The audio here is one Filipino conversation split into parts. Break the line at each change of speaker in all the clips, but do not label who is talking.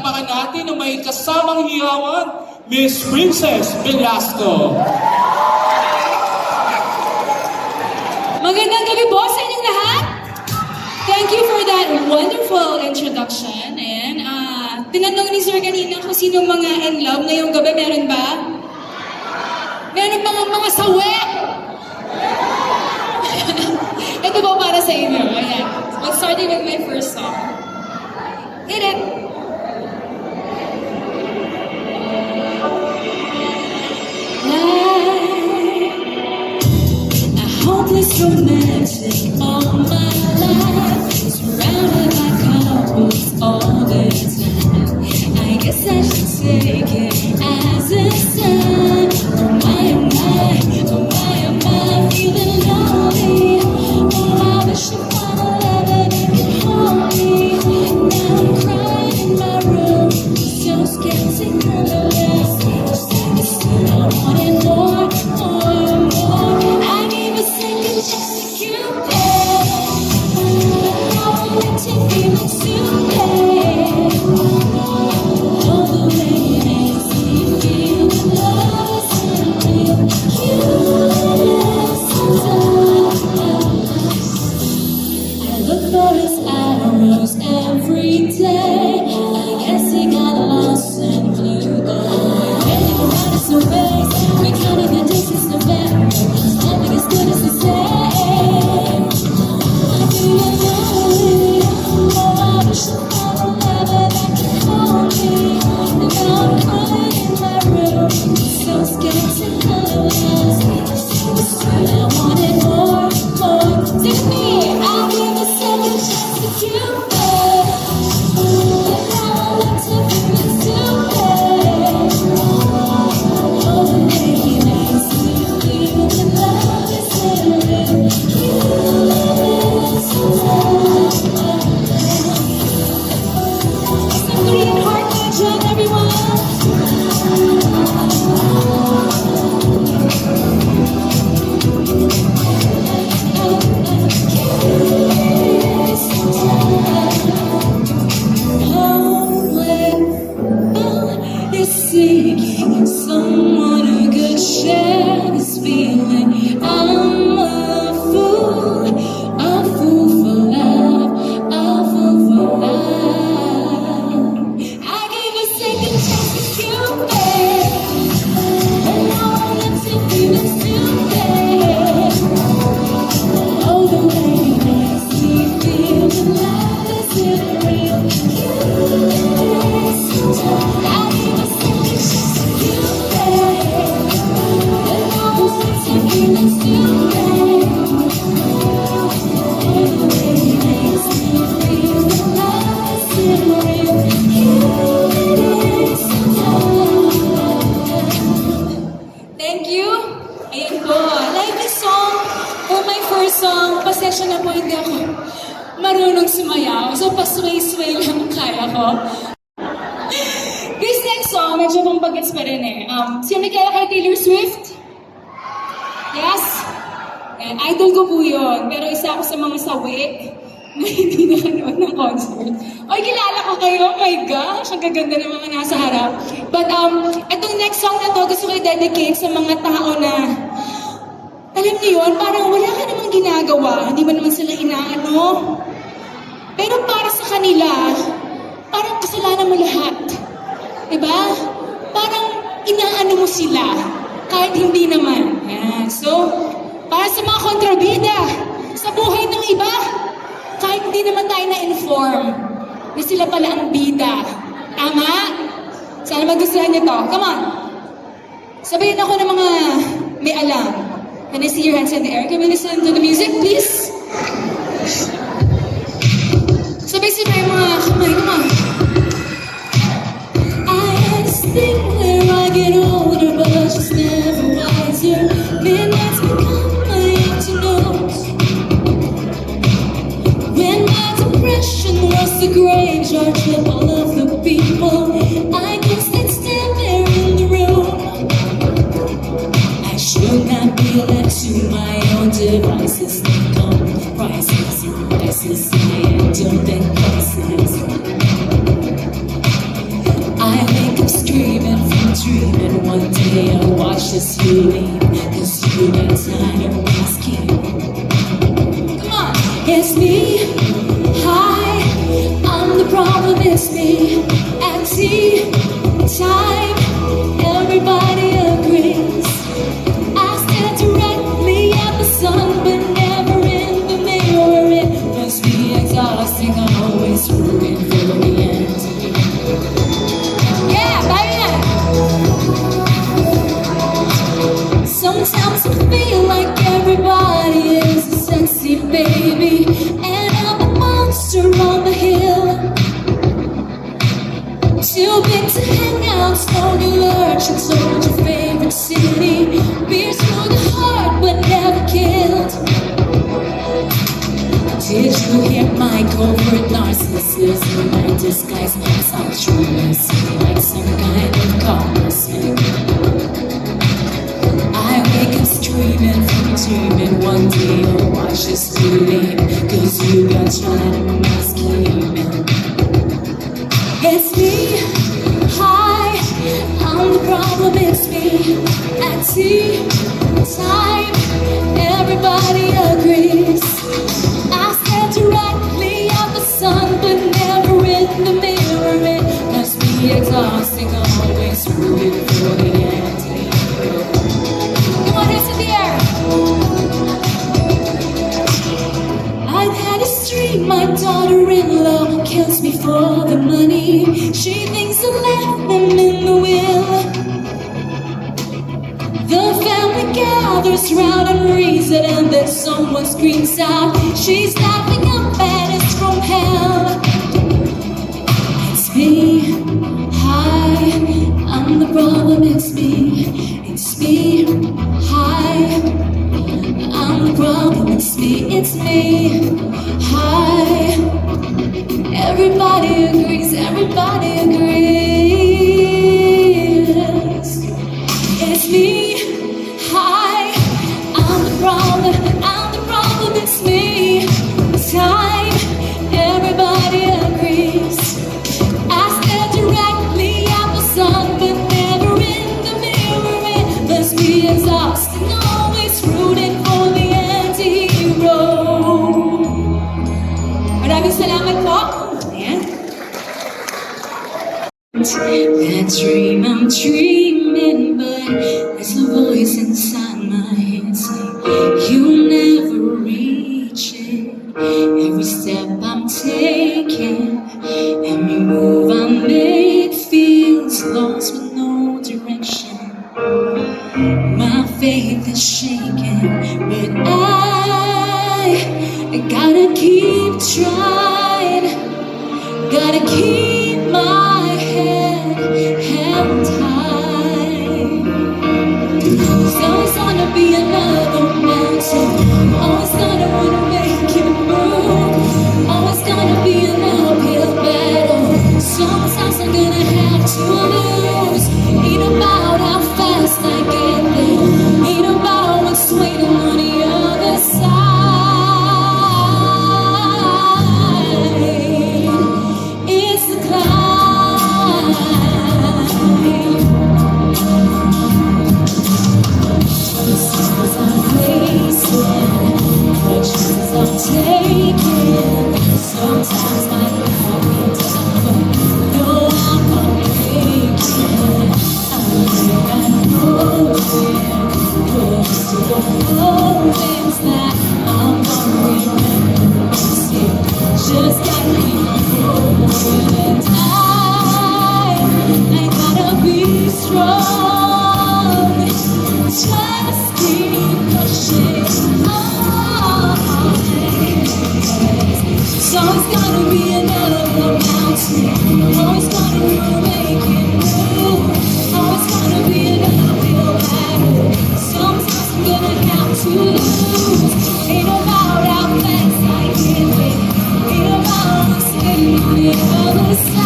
palakpakan natin ang may kasamang hiyawan, Miss Princess Velasco.
Magandang gabi po sa inyong lahat. Thank you for that wonderful introduction. And tinanong ni Sir kanina kung sino mga in love ngayong gabi. Meron ba? Meron mga sawi? Ito po para sa inyo. Ayan. Starting with my first song. Hit it! Hopeless romantic all my life, surrounded by couples all the time. I guess I should take it as a sign. Oh my, oh my, feeling lonely. Oh, I wish I found a lover that could hold me. Now I'm crying in my room, so scared to colorless. Just like a sin, I wanted more, more, more. I gave a second chance to Cupid, but now I'm waiting for you to pay. All the way it makes me feel the love is real. I look for his arrows every day. I guess he got lost and flew away. Ready to run us away. We're counting the days since November. Nothing as good as the same. I feel lonely. Oh, I wish I found a lover that could hold me. And now I'm crying in my room, so scared to colorless. I wanted more, more. Take me. I'll give a second chance to Cupid, but now I look to him to pay. Oh, the way he makes me feel the love is real. Some Korean heart magic, everyone. Seeking someone who could share this feeling. I'm a fool for love, a fool for love. I gave a second chance to Cupid, and now I'm left to feeling stupid. Oh, the way he makes me feel the love is real. I gave a second chance to Cupid, and now I'm left to feeling stupid. Oh, the way he makes me feel the love is real. Thank you. Ayan po. I like this song. For my first song, pasensya na po, hindi ako marunong sumayaw. So, pasway-sway lang kaya ko. This next song, medyo pang bagets pa rin eh. Sino may kaya kay Taylor Swift? Yes? And idol ko po yun. Pero isa ako sa mga sawi na hindi nakanood ng concert. Oy, kilala ko kayo. Oh my gosh, ang gaganda ng mga nasa harap. But itong next song na to, gusto ko i-dedicate sa mga tao na, alam niyo yun, parang wala ka namang ginagawa. Hindi mo naman sila inaano. Pero para sa kanila, parang kasalanan mo lahat. Diba? Parang inaano mo sila. Kahit hindi naman. Yan. So, para sa mga kontrabida, sa buhay ng iba, kahit hindi naman tayo na-inform na sila pala ang bida. Tama? Sana magustuhan niyo to. Come on. Sabayin ako ng mga may alam. Can I see your hands in the air? Can we listen to the music, please? Sabay-sabay mga kamay. Come on. I had this thing where I get older, but just never wiser. Midnight's become my afternoons. When my depression was the graveyard of all of the people, I could sit still there in the room. I should not be left to my own devices. Come crisis, crisis, I don't think crisis.
dreaming one day I'll watch this you leave, 'cause you got tired of asking. Come on! It's me, hi, I'm the problem, it's me. At tea time, everybody agrees. I stare directly at the sun, but never in the mirror. It must be exhausting, always rooting for the end. Yeah, baby! Sometimes I feel like everybody is a sexy baby, and I'm a monster on the hill. Too big to hang out, Stony Lurch, and told your favorite city. Beers through the heart, but never killed. Did you hear my covert narcissism? I disguise myself truancy like some kind of congressman. I wake up screaming from dreaming one day I'll watch this too late, 'cause you got tired of my scheming. It's me, hi, I'm the problem, it's me. At tea time, everybody agrees. I stare directly at the sun, but never in the mirror. It must be exhausting, always rooting for the anti-hero. Come on, hands in the air. I've had a streak, my daughter-in-law kills me for the money. She thinks I left them in the will. The family gathers round and reads it, and then someone screams out, she's laughing up at us from hell. It's me, hi, I'm the problem, it's me. It's me, hi, I'm the problem, it's me. It's me, hi, everybody agrees, everybody agrees. It's me, hi, I'm the problem, it's me. Time, everybody agrees. I stare directly at the sun, but never in the mirror. It must be exhausting, always rooting for the anti-hero. Maraming salamat po. Ayan. That dream I'm dreaming, but there's a voice inside my head saying you'll never reach it. Every step I'm taking, every move I make feels lost with no direction. My faith is shaking, but I gotta keep trying. Gotta keep my head held high. There's always gonna be another mountain. Always gonna wanna make it move. Always gonna be an uphill battle. Sometimes I'm gonna have to lose. Ain't about how fast I get there. Ain't about what's waiting on the other side. It's the climb. The songs I'm wasting, the chances I'm taking. Sometimes my love gets tough, but no, I'm not making. I think I know it. Close to the moments that I'm gonna remember. Just gotta keep going, and I gotta be strong. Just keep pushing on. So it's gonna be another mountain. Always gonna make it move. Always gonna be another hill battle. Sometimes I'm gonna have to lose. Ain't about how fast I get there. Ain't about what's waiting on the other side.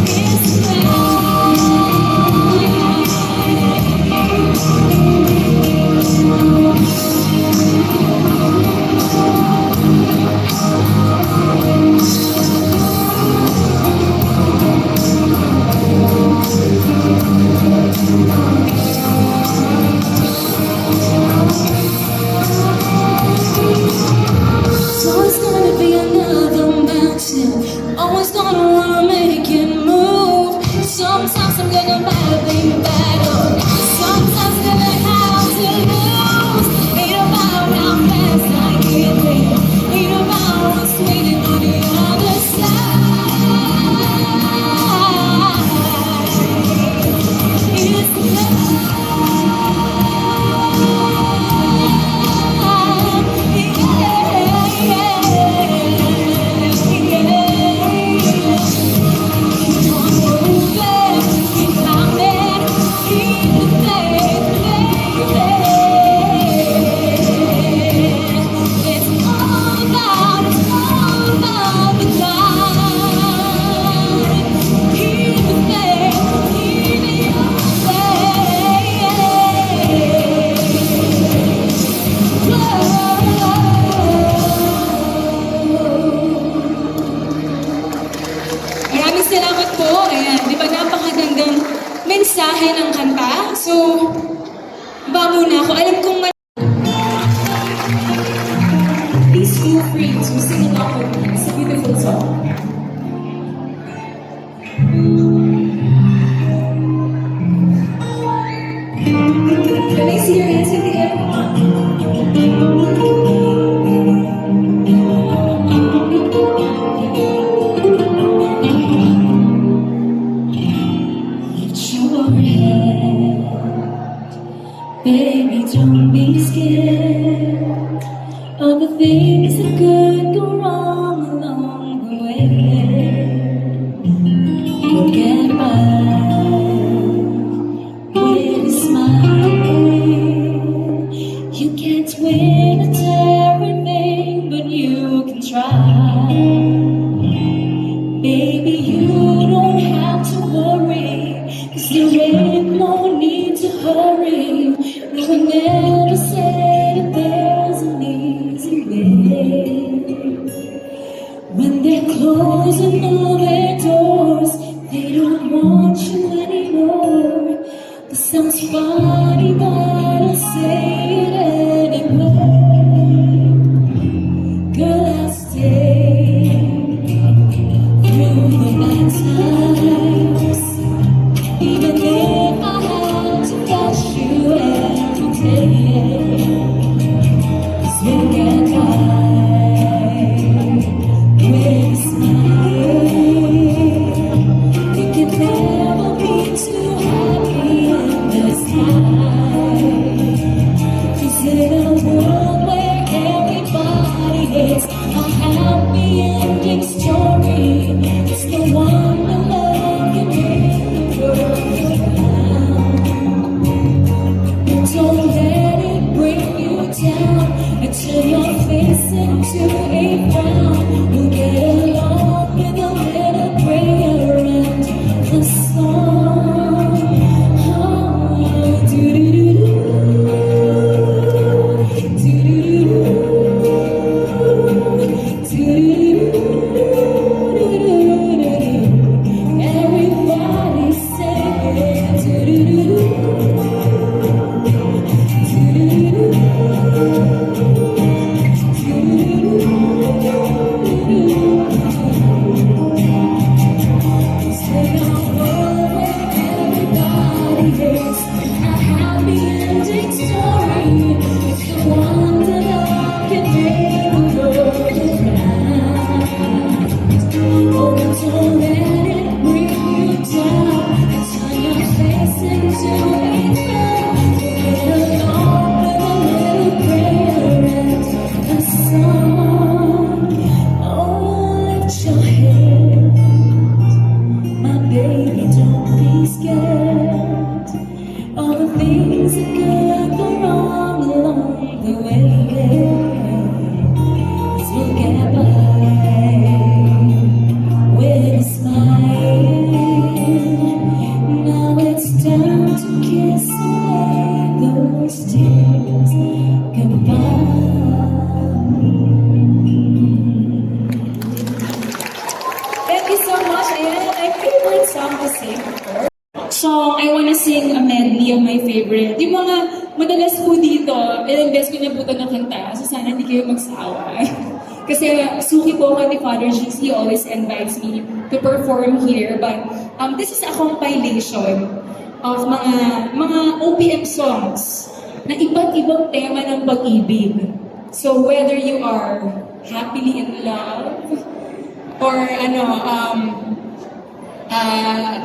It's now.
feel free to sing along with me. It's a beautiful song. Can I see your hands in the air? Come on. Lift your head, baby, don't be scared of the things that could go wrong along the way. You'll get by with a smile. You can't win at everything, but you can try. Baby, you don't have to worry, 'cause there ain't no need to hurry. We will never say that there's an easy way. When they're closing all their doors, they don't want you anymore. This sounds funny, but I'll say it anyway. Girl, I'll stay through the bad times, even if I have to touch you every day. 'Cause we'll get by with a smile. We can never be too happy in this life. 'Cause in a world where everybody is a happy ending story, it's the one that love can make the world around. Don't let it bring you down and turn your face into a frown. We'll get along with a little prayer and a song. Oh, do-do-do-do. Everybody sing Don't let it bring you down and turn your face into a frown. Get along with a little prayer and a song. Oh, lift your head, my baby, don't be scared of the things that could go wrong along the way. 'Cause we'll get by with a smile. Now it's time to kiss away those tears goodbye. Thank you so much. Ayan, my favorite song to sing. Song, I wanna sing a medley of my favorite. Yung mga madalas po dito, ilang beses ko na po ito nakanta, so sana hindi kayo magsawa. Kasi suki po ako ni Father G's, he always invites me to perform here. But this is a compilation of mga OPM songs na iba't ibang tema ng pag-ibig. So whether you are happily in love, or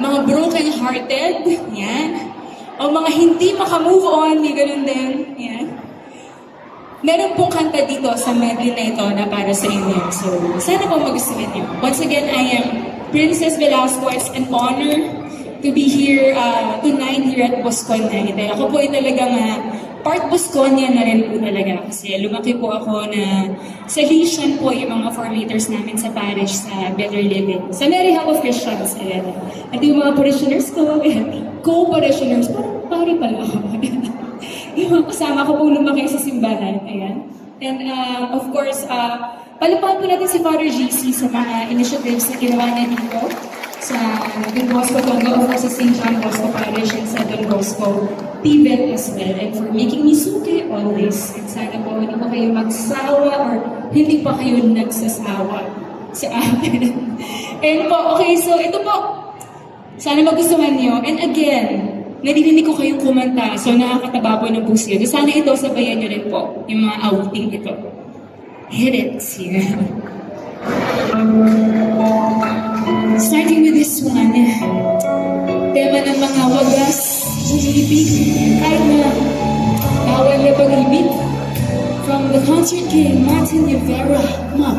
mga broken-hearted, yan. O mga hindi makamove on, may ganun din, yan. Meron pong kanta dito sa medley na ito na para sa inyo. So, sana po magustuhan niyo. Once again, I am Princess Velasco. It's an honor to be here tonight here at Bosconia. Ako po ay talagang part Bosconia na rin po talaga. Kasi lumaki po ako na sa Lesion po yung mga formators namin sa parish sa Better Living. Sa Mary Help of Christians. Ayan. At yung mga parishioners ko, co-parishioners, parang pari pala ako. Yung mga kasama ko po lumaki sa simbahan. Ayan. And of course, palapahan po natin si Father GC sa mga initiatives na ginawa niya dito. sa Don Bosco Togo of sa St. John Bosco Parish and sa Don Bosco TVET as well. And for making me suki always. And sana po hindi po kayo magsawa or hindi pa kayo nagsasawa sa akin. And po, okay, so ito po. Sana magustuhan niyo. And again, narinig ko kayong kumanta, so nakakataba po ng puso yun. Sana ito, sabayan niyo rin po, yung mga outing ito. Hit it, siya. Starting with this one, tema ng mga wagas, umibig, kahit na bawal na pag-ibig. From the concert king, Martin Rivera, Ma.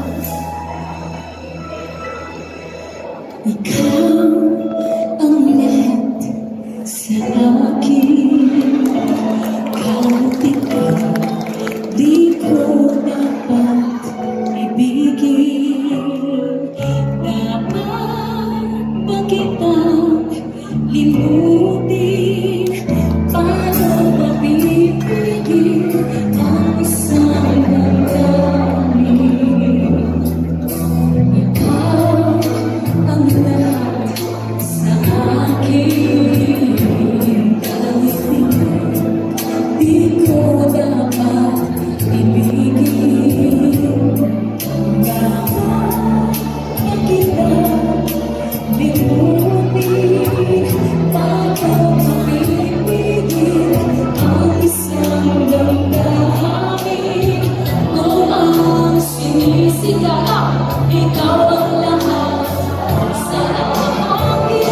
Ikaw ang lahat sa akin, kahit ikaw di ko dapat ibigin. Dapat ba kitang limutin? Paano mapipigil ang isang damdamin? Ikaw ang lahat sa akin, kahit di ko dapat ibigin. Dapat ba kitang limutin? Paano mapipigil ang isang damdamin? Kung ang sinisigaw, ikaw ang lahat sa akin.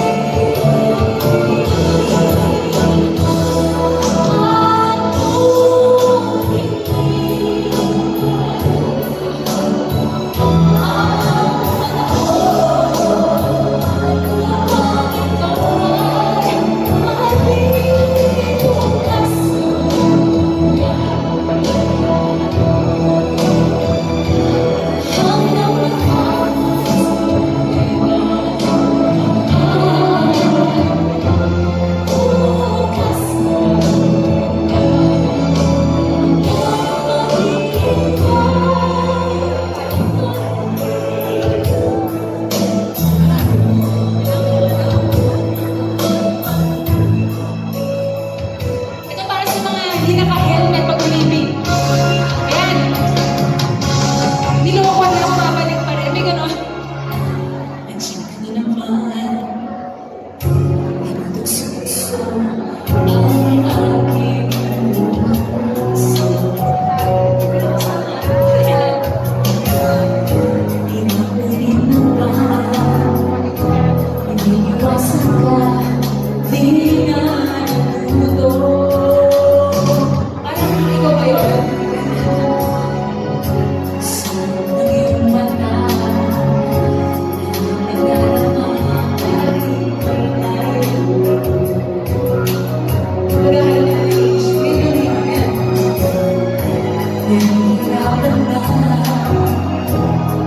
Ito para sa mga hindi naka-helmet pag umibig. Ayan. Niloko na ako, babalik pa rin. May gano'n.
Nandiyan ka na naman, pinagsuso ang aking puso. Di mo rin naman, iniiwasan ka, di na natuto.
Parang ikaw ba yun?
Sa iyong mata, nadarama ay nahihirapan na,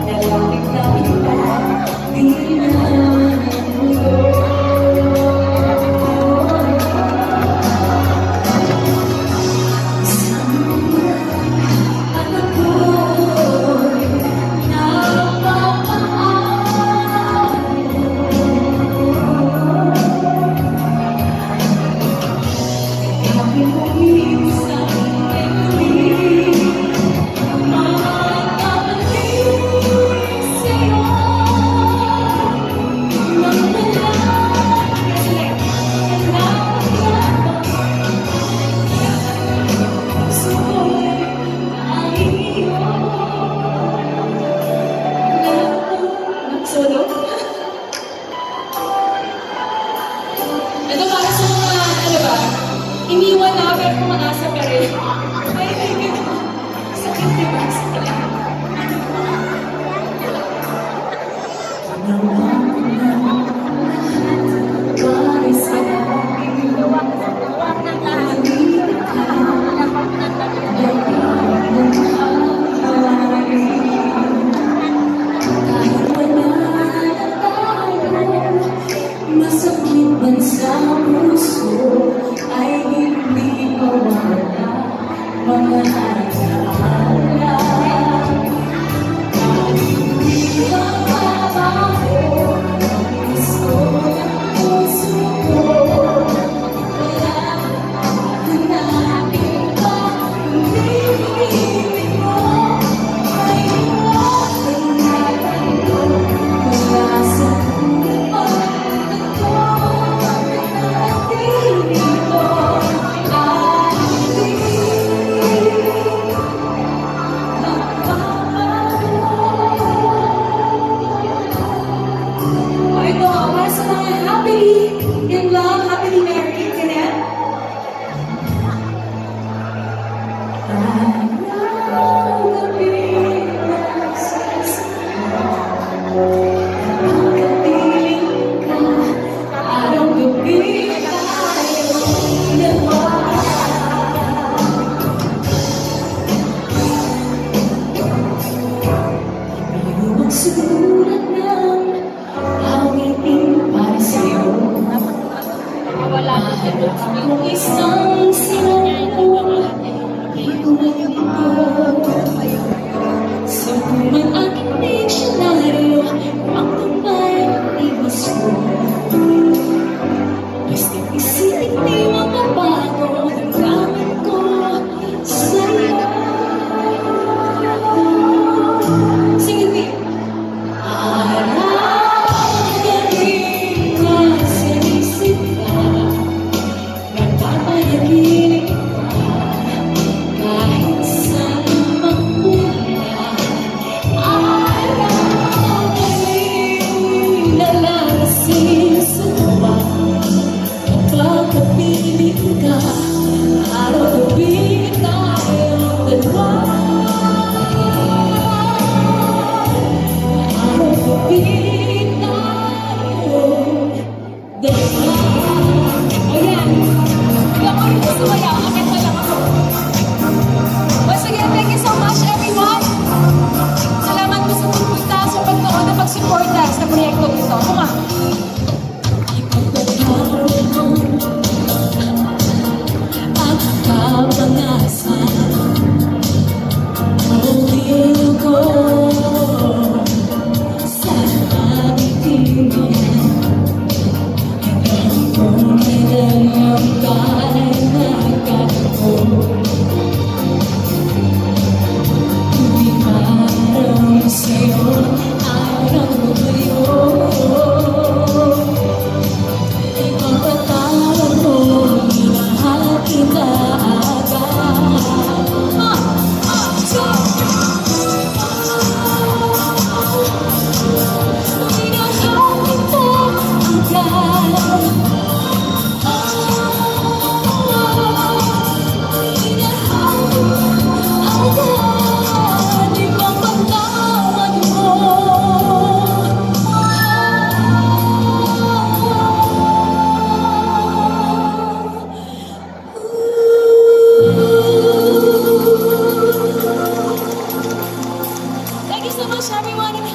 nalapit na iba, di na natuto. Anak ko'y napapaan. Aking umiisan ay tuwing magpapalit sa'yo. Kung isang sinuko, ikunin ko. Sa man aking diksyonaryo, ang tumayo ibas ko. Basta't isipin di makabago ang gamit ko sa'yo. Sing it, Vic. Araw-gabi nasa isip ka, napapanaginip ka, kahit saan magpunta. Araw-gabi nalalasing sa tuwa, kapag napilit ka, araw-gabi tayong dalawa. Araw-gabi tayong dalawa.
O yan. Hindi ako rin sumayaw. Akit na lang ako. Once again, thank you so much everyone. Salamat po sa pagpunta, sa pagnood at pagsuporta sa proyekto ito. Kuma.
Ang kapangasan, ulitin ko sa pag-ibig. Kung kailan tayo nagkatagpo, hindi parang sa'yo araw mabayo. Ipagpatawad mo, minahal kita agad. Minahal kita agad. Minahal agad. Ipagpatawad mo.
Thank you so much everyone and